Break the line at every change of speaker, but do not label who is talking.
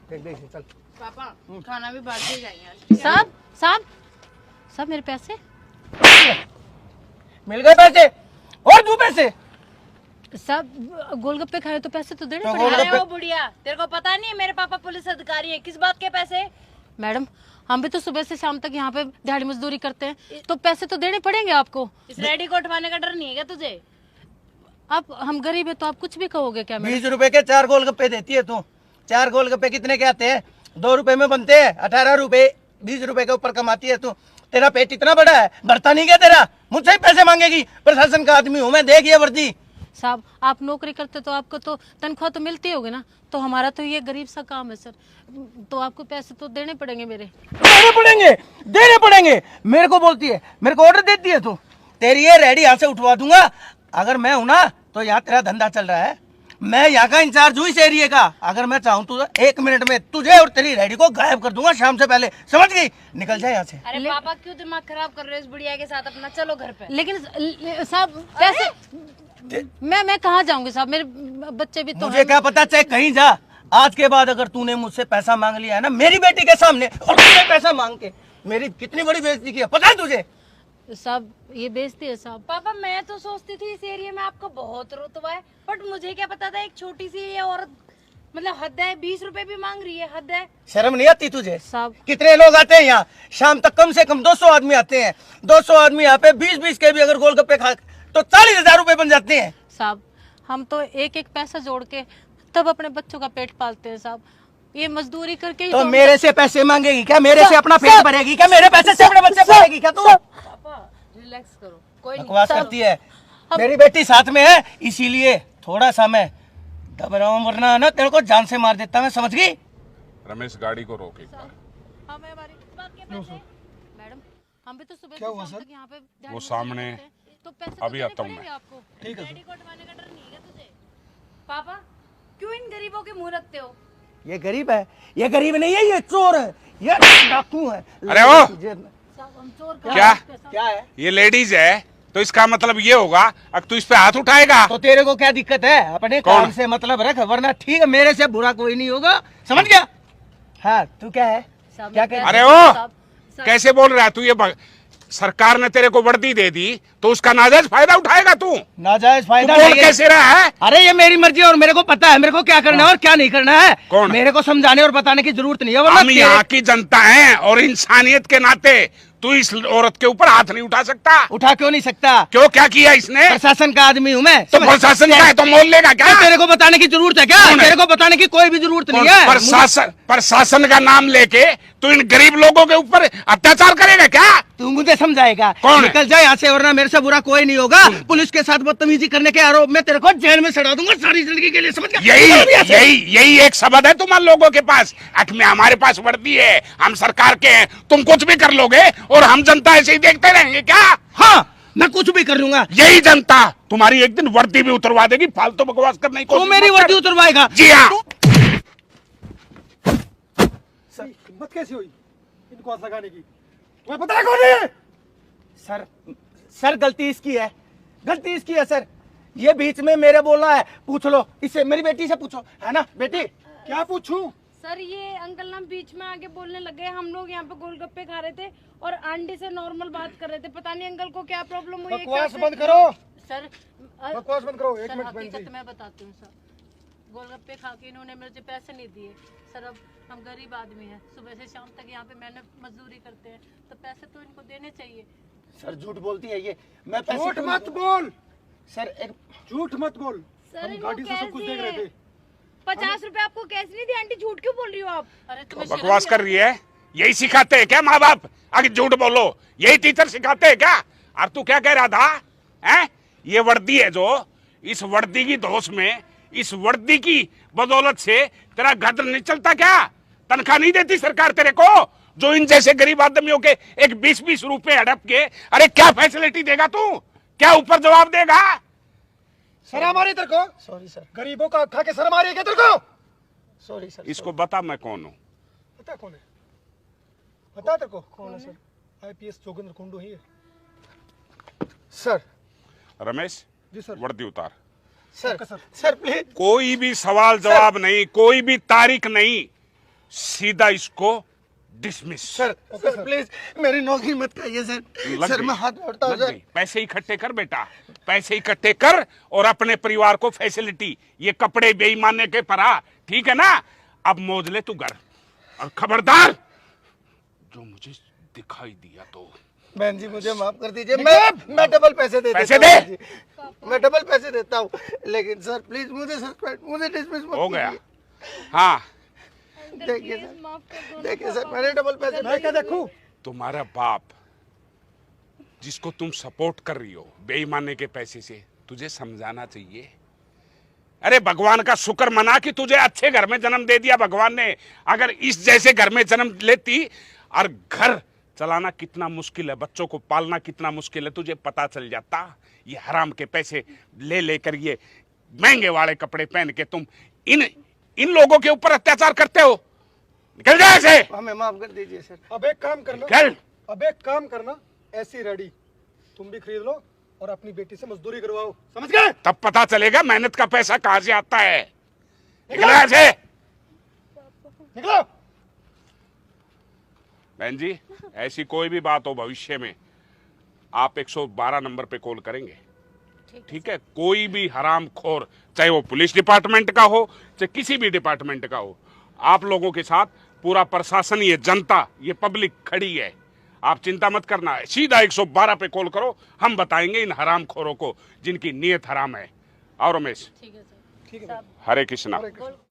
चल
पापा खाना भी बांट के जाएंगे।
साहब साहब साहब मेरे पैसे
मिल गए पैसे और दो पैसे।
साहब गोलगप्पे खाए तो पैसे तो देने
तो
पड़ेंगे।
अरे वो बुढ़िया, तेरे को पता नहीं है मेरे पापा पुलिस अधिकारी है, किस बात के पैसे?
मैडम हम भी तो सुबह से शाम तक यहाँ पे दिहाड़ी मजदूरी करते हैं, तो पैसे तो देने पड़ेंगे आपको।
इस रेडी को उठवाने का डर नहीं है क्या तुझे?
आप हम गरीब है तो आप कुछ भी कहोगे क्या?
20 रुपए के 4 गोलगप्पे देती है तू। 4 गोलगप्पे कितने के आते हैं? 2 रुपए में बनते हैं। 18 रुपए 20 रुपए के ऊपर कमाती है तू। तेरा पेट इतना बड़ा है, भरता नहीं क्या तेरा? मुझसे ही पैसे मांगेगी? प्रशासन का आदमी हूँ मैं, देख ये वर्दी।
साहब आप नौकरी करते तो आपको तो तनख्वाह तो मिलती होगी ना, तो हमारा तो ये गरीब सा काम है सर, तो आपको पैसे तो देने पड़ेंगे।
देने पड़ेंगे। मेरे को बोलती है, मेरे को ऑर्डर देती है तू। तेरी ये रेडी यहाँ से उठवा दूंगा। अगर मैं हूं ना तो यहाँ तेरा धंधा चल रहा है, मैं यहाँ का इंचार्ज हूँ इस एरिया का। अगर मैं चाहूँ तो 1 मिनट में तुझे और तेरी रेडी को गायब कर दूंगा शाम से पहले, समझ गई? निकल जाए यहाँ से।
अरे पापा क्यों दिमाग खराब कर रहे हो इस बुढ़िया के साथ अपना? चलो घर पे।
लेकिन साहब पैसे मैं कहाँ जाऊंगी साहब, मेरे बच्चे भी तो
मुझे क्या पता, चाहे कहीं जा। आज के बाद अगर तूने मुझसे पैसा मांग लिया है ना मेरी बेटी के सामने, और तूने पैसा मांग के मेरी कितनी बड़ी बेइज्जती की है पता है तुझे?
साहब ये बेइज्जती है साहब।
पापा मैं तो सोचती थी इस एरिया में आपका बहुत रुतबा है, बट मुझे क्या पता था एक छोटी सी ये औरत, मतलब हद है, 20 रुपए भी मांग रही है, हद है।
शर्म नहीं आती तुझे?
साहब
कितने लोग आते हैं यहाँ शाम तक? कम से कम 200 आदमी आते हैं। 200 आदमी यहाँ पे 20-20 के भी अगर गोलगप्पे खा तो 40,000 रुपए बन जाते हैं।
साहब हम तो एक पैसा जोड़ के तब अपने बच्चों का पेट पालते हैं साहब, ये मजदूरी करके ही
तो
तो
मेरे से पैसे मांगेगी क्या? मेरे से अपना पेट भरेगी क्या? मेरे पैसे से अपने बच्चे पालेगी क्या तू?
पापा रिलैक्स करो, कोई नहीं।
बकवास करती है। मेरी बेटी साथ में है इसीलिए थोड़ा सा मैं दब रहा हूँ, वरना ना तेरे को जान से मार देता मैं, समझ गई?
रमेश गाड़ी को रोक एक बार।
हमें हमारी बात के पैसे मैडम, हम भी तो सुबह से
हुआ
शाम
सर?
तक यहाँ पे
वो
दिहाड़ी
सामने
मजदूरी करते हैं, तो पैसे तो
अभी
देने
आता हूँ
पड़ेंगे
मैं।
आपको।
ठीक है
रेडी को उठवाने का डर नहीं है क्या तुझे? पापा क्यों इन गरीबों के मुंह रखते हो?
ये गरीब है, ये गरीब नहीं है, ये चोर है, ये डाकू है।
अरे ओ!
साहब हम चोर
क्या?
क्या है?
ये लेडीज है तो इसका मतलब ये होगा अब तू इस पे हाथ उठाएगा।
तो तेरे को क्या दिक्कत है? अपने
कौन?
काम से मतलब रख, वरना ठीक है मेरे से बुरा कोई नहीं होगा, समझ गया? हाँ तू क्या है?
साहब,
क्या
मैं
कह?
अरे
साहब,
ओ
साहब,
कैसे बोल रहा है तू? ये सरकार ने तेरे को वर्दी दे दी तो उसका नाजायज फायदा उठाएगा तू?
नाजायज
तू
फायदा
बोल
नहीं है।
कैसे रहा है?
अरे ये मेरी मर्जी है और मेरे को पता है मेरे को क्या करना है और क्या नहीं करना है।
कौन?
मेरे को समझाने और बताने की जरूरत नहीं है, वरना
हम यहाँ की जनता हैं और इंसानियत के नाते तू इस औरत के ऊपर हाथ नहीं उठा सकता।
उठा क्यों नहीं सकता?
क्यों, क्या किया इसने?
प्रशासन का आदमी हूँ मैं।
तो प्रशासन का है तो मोल लेगा क्या?
तेरे को बताने की जरूरत है क्या?
कौन है?
तेरे को बताने की कोई भी जरूरत नहीं है।
प्रशासन का नाम लेके तू इन गरीब लोगों के ऊपर अत्याचार करेगा क्या?
तू मुझे समझाएगा?
कौन है?
निकल जाए यहाँ से, वरना मेरे से बुरा कोई नहीं होगा। पुलिस के साथ बदतमीजी करने के आरोप में तेरे को जेल में सड़ा दूंगा सारी जिंदगी के लिए, समझ गया?
यही एक सबद है तुम्हारे लोगों के पास। में हमारे पास वर्दी है, हम सरकार के हैं, तुम कुछ भी कर लोगे और हम जनता ऐसे ही देखते रहेंगे क्या?
हाँ मैं कुछ भी कर लूंगा।
यही जनता तुम्हारी एक दिन वर्दी भी उतरवा देगी। फालतू बकवास करने की
तू मेरी वर्दी उतरवाएगा?
जी हाँ।
हिम्मत कैसी हुई इनको हाथ लगाने की? तुम्हें पता है कौन है?
सर गलती इसकी है, गलती इसकी है सर। ये बीच में मेरे बोलना है, पूछ लो इससे, मेरी बेटी से पूछो, है ना बेटी?
क्या पूछूं?
सर ये अंकल ना बीच में आके बोलने लग गए, हम लोग यहाँ पे गोलगप्पे खा रहे थे और आंटी से नॉर्मल बात कर रहे थे, पता नहीं अंकल को क्या प्रॉब्लम हुई है।
बकवास
क्या
बंद करो,
सर
बकवास बंद करो। एक
सर
मिनट बहन
हकीकत
जी।
मैं बताती हूँ सर, गोलगप्पे खा के इन्होंने मुझे पैसे नहीं दिए सर। अब हम गरीब आदमी हैं, सुबह से शाम तक यहाँ पे मेहनत मजदूरी करते हैं, तो पैसे तो इनको देने चाहिए।
सर झूठ बोलती है ये, मैं पैसे
झूठ
क्यों
मत
दूं?
बोल,
सर एक
झूठ मत बोल।
सर,
हम
इनको
गाड़ी से सब कुछ
कैसे
देख रहे
है?
थे।
50 रुपए आपको कैश नहीं दी? आंटी झूठ क्यों बोल रही हो आप?
अरे तुम्हें
बकवास कर रही है? यही सिखाते हैं क्या माँ बाप? आगे झूठ बोलो, यही टीचर सिखाते हैं क्या? और तू क्या कह रहा था? हैं? ये वर्दी है जो, इस वर्दी की धौंस में, इस वर्दी की बदौलत से तेरा घर नहीं चलता क्या? तनख्वाह नहीं देती सरकार तेरे को, जो इन जैसे गरीब आदमियों के एक 20-20 रुपए हड़प के, अरे क्या फैसिलिटी देगा तू? क्या ऊपर जवाब देगा?
शर्म आ रही तेरे को?
सॉरी सर,
गरीबों का खा के शर्म आ रही है क्या तेरे को?
Sorry sir.
इसको बता मैं कौन हूँ।
पता कौन है? पता तेरे को कौन है? सर आईपीएस जोगिंद्र कुंडू ही है सर।
रमेश
जी सर।
वर्दी उतार।
Sir
sir.
Sir please.
कोई भी सवाल जवाब नहीं, कोई भी तारीख नहीं, सीधा इसको डिसमिस।
सर सर प्लीज मेरी नौकरी मत खाइए सर। सर मैं हाथ जोड़ता हूँ सर।
पैसे इकट्ठे कर बेटा, पैसे इकट्ठे कर और अपने परिवार को फैसिलिटी, ये कपड़े बेईमाने के परा, ठीक है ना? अब मौज ले तू घर, और खबरदार जो मुझे दिखाई दिया तो।
बहन जी मुझे माफ कर दीजिए, मैं डबल पैसे दे
पैसे
देता हूँ
दे।
बहन जी। मैं डबल पैसे देता हूँ, लेकिन सर प्लीज मुझे सस्पेंड, मुझे डिसमिस मत
हो गया।
कीजिए।
हाँ
देखिए
प्लीज
सर,
माफ कर दो ना
देखिए सर
पापा।
मैंने डबल पैसे
मैं क्या देखूं?
तुम्हारा बाप जिसको तुम सपोर्ट कर रही हो बेईमाने के पैसे से, तुझे समझाना चाहिए। अरे भगवान का शुक्र मना कि तुझे अच्छे घर में जन्म दे दिया भगवान ने। अगर इस जैसे घर में जन्म लेती, और घर चलाना कितना मुश्किल है, बच्चों को पालना कितना मुश्किल है, तुझे पता चल जाता। ये हराम के पैसे ले लेकर ये महंगे वाले कपड़े पहन के तुम इन लोगों के ऊपर अत्याचार करते हो। निकल जाए ऐसे।
हमें माफ कर दीजिए सर।
अब एक काम करना,
निकल।
अब एक काम करना, ऐसी रेडी तुम भी खरीद लो और अपनी बेटी से मजदूरी करवाओ, समझ गए?
तब पता चलेगा मेहनत का पैसा कहां से आता है। निकल ऐसे।
निकलो।
बहन जी ऐसी कोई भी बात हो भविष्य में, आप 112 नंबर पे कॉल करेंगे, ठीक है? कोई भी हराम खोर, चाहे वो पुलिस डिपार्टमेंट का हो, चाहे किसी भी डिपार्टमेंट का हो, आप लोगों के साथ पूरा प्रशासन, ये जनता, ये पब्लिक खड़ी है। आप चिंता मत करना, सीधा 112 पे कॉल करो, हम बताएंगे इन हराम खोरों को जिनकी नीयत हराम है। और रमेश,
ठीक है सर।
ठीक है।
हरे कृष्णा।
हरे कृष्ण।